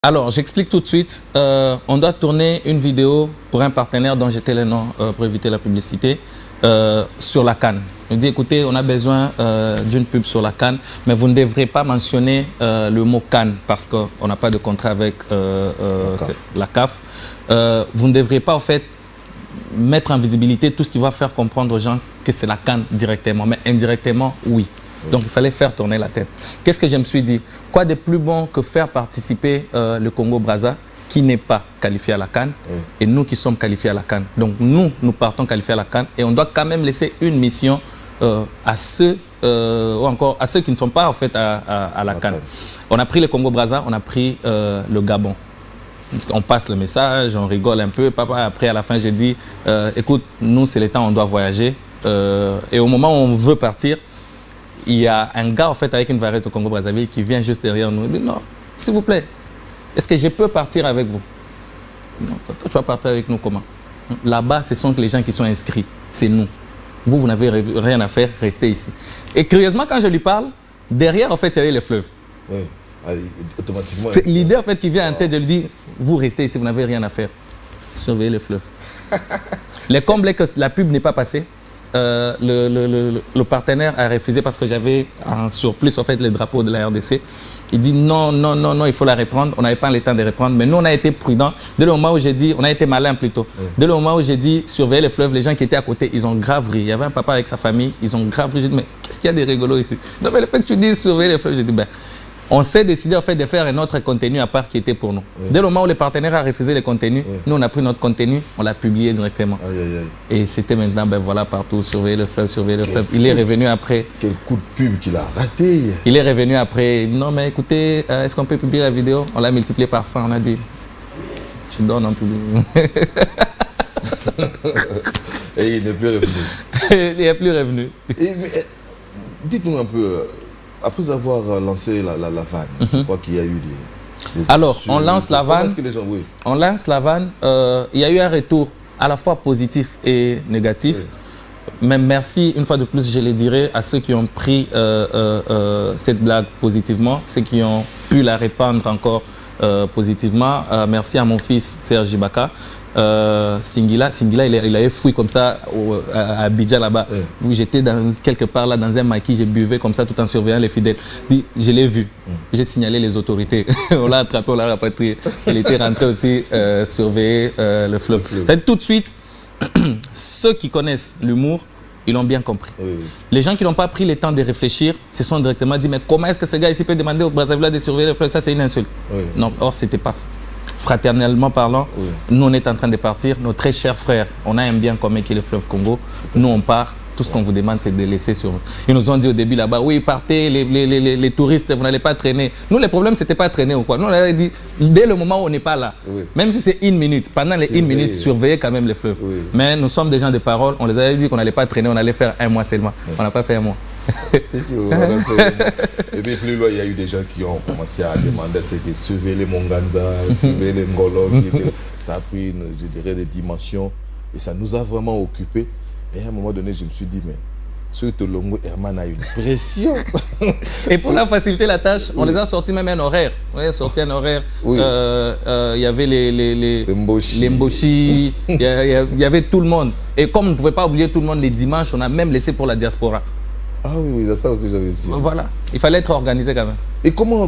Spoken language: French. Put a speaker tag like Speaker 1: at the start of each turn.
Speaker 1: Alors, j'explique tout de suite. On doit tourner une vidéo pour un partenaire dont j'étais le nom pour éviter la publicité sur la CAN. Il me dit, écoutez, on a besoin d'une pub sur la CAN, mais vous ne devrez pas mentionner le mot CAN parce qu'on n'a pas de contrat avec la CAF. Vous ne devrez pas, en fait, mettre en visibilité tout ce qui va faire comprendre aux gens que c'est la CAN directement, mais indirectement, oui. Donc, il fallait faire tourner la tête. Qu'est-ce que je me suis dit? Quoi de plus bon que faire participer le Congo-Brazza qui n'est pas qualifié à la CAN et nous qui sommes qualifiés à la CAN. Donc, nous partons qualifiés à la CAN et on doit quand même laisser une mission à ceux ou encore à ceux qui ne sont pas en fait à la CAN. On a pris le Congo-Brazza, on a pris le Gabon. On passe le message, on rigole un peu. Papa, après, à la fin, j'ai dit, écoute, nous, c'est le temps, on doit voyager. Et au moment où on veut partir, il y a un gars en fait avec une variété au Congo-Brazzaville qui vient juste derrière nous. Il dit non, s'il vous plaît, est-ce que je peux partir avec vous? Non, toi tu vas partir avec nous comment? Là-bas, ce sont les gens qui sont inscrits, c'est nous. Vous n'avez rien à faire, restez ici. Et curieusement, quand je lui parle, derrière en fait, il y avait le fleuve. Oui, automatiquement. L'idée en fait qui vient en tête, je lui dis, vous restez ici, vous n'avez rien à faire. Surveillez le fleuve. Le comble est que la pub n'est pas passée. Le partenaire a refusé parce que j'avais en surplus en fait les drapeaux de la RDC. Il dit non, non, non, non, il faut la reprendre. On n'avait pas le temps de reprendre, mais nous on a été prudents. Dès le moment où j'ai dit, on a été malin plutôt. Dès le moment où j'ai dit surveiller les fleuves, les gens qui étaient à côté, ils ont grave ri. Il y avait un papa avec sa famille, ils ont grave ri. J'ai dit mais qu'est-ce qu'il y a de rigolo ici? Non mais le fait que tu dis surveiller les fleuves, j'ai dit ben on s'est décidé en fait de faire un autre contenu à part qui était pour nous. Dès le moment où le partenaire a refusé le contenu, nous on a pris notre contenu, on l'a publié directement. Et c'était maintenant, ben voilà, partout, surveiller le fleuve, surveiller le fleuve. Il est revenu après. Quel coup de pub qu'il a raté. Il est revenu après, non mais écoutez, est-ce qu'on peut publier la vidéo? On l'a multiplié par 100, on a dit, tu donnes en public. Et il n'est plus revenu. Il n'est plus revenu. Dites-nous un peu... Après avoir lancé la vanne, je crois qu'il y a eu des alors, on lance la vanne. On lance la vanne. Il y a eu un retour à la fois positif et négatif. Mais merci, une fois de plus, je le dirai, à ceux qui ont pris cette blague positivement, ceux qui ont pu la répandre encore positivement. Merci à mon fils Serge Ibaka. Singila, il avait fouillé comme ça à Abidjan là-bas, où j'étais quelque part là dans un maquis, j'ai buvais comme ça tout en surveillant les fidèles. Je l'ai vu, j'ai signalé les autorités, on l'a attrapé, on l'a rapatrié. Il était rentré aussi surveiller le fleuve. Tout de suite, ceux qui connaissent l'humour, ils l'ont bien compris. Les gens qui n'ont pas pris le temps de réfléchir se sont directement dit mais comment est-ce que ce gars ici peut demander au Brazzaville de surveiller le fleuve? Ça c'est une insulte. Non, or c'était pas ça. Fraternellement parlant, nous on est en train de partir, nos très chers frères, on a un bien commun qui est le fleuve Congo, nous on part, tout ce qu'on vous demande c'est de laisser sur nous. Ils nous ont dit au début là-bas, oui partez, les touristes, vous n'allez pas traîner. Nous le problème c'était pas traîner ou quoi, nous on avait dit, dès le moment où on n'est pas là, même si c'est une minute, pendant les une minute, surveillez quand même les fleuves. Mais nous sommes des gens de parole, on les avait dit qu'on n'allait pas traîner, on allait faire un mois seulement, on n'a pas fait un mois. C'est sûr. Et puis plus loin, il y a eu des gens qui ont commencé à demander ce que surveiller les Monganza, surveiller les Ngolo. Ça a pris, je dirais, des dimensions et ça nous a vraiment occupés. Et à un moment donné, je me suis dit, mais ce Tolongo Herman a une pression. Et pour la faciliter la tâche, on les a sortis même un horaire. On a sorti un horaire. Il y avait les Mboshi, il y avait tout le monde. Et comme on ne pouvait pas oublier tout le monde les dimanches, on a même laissé pour la diaspora. Ah oui, ça aussi j'avais su. Voilà, il fallait être organisé quand même. Et comment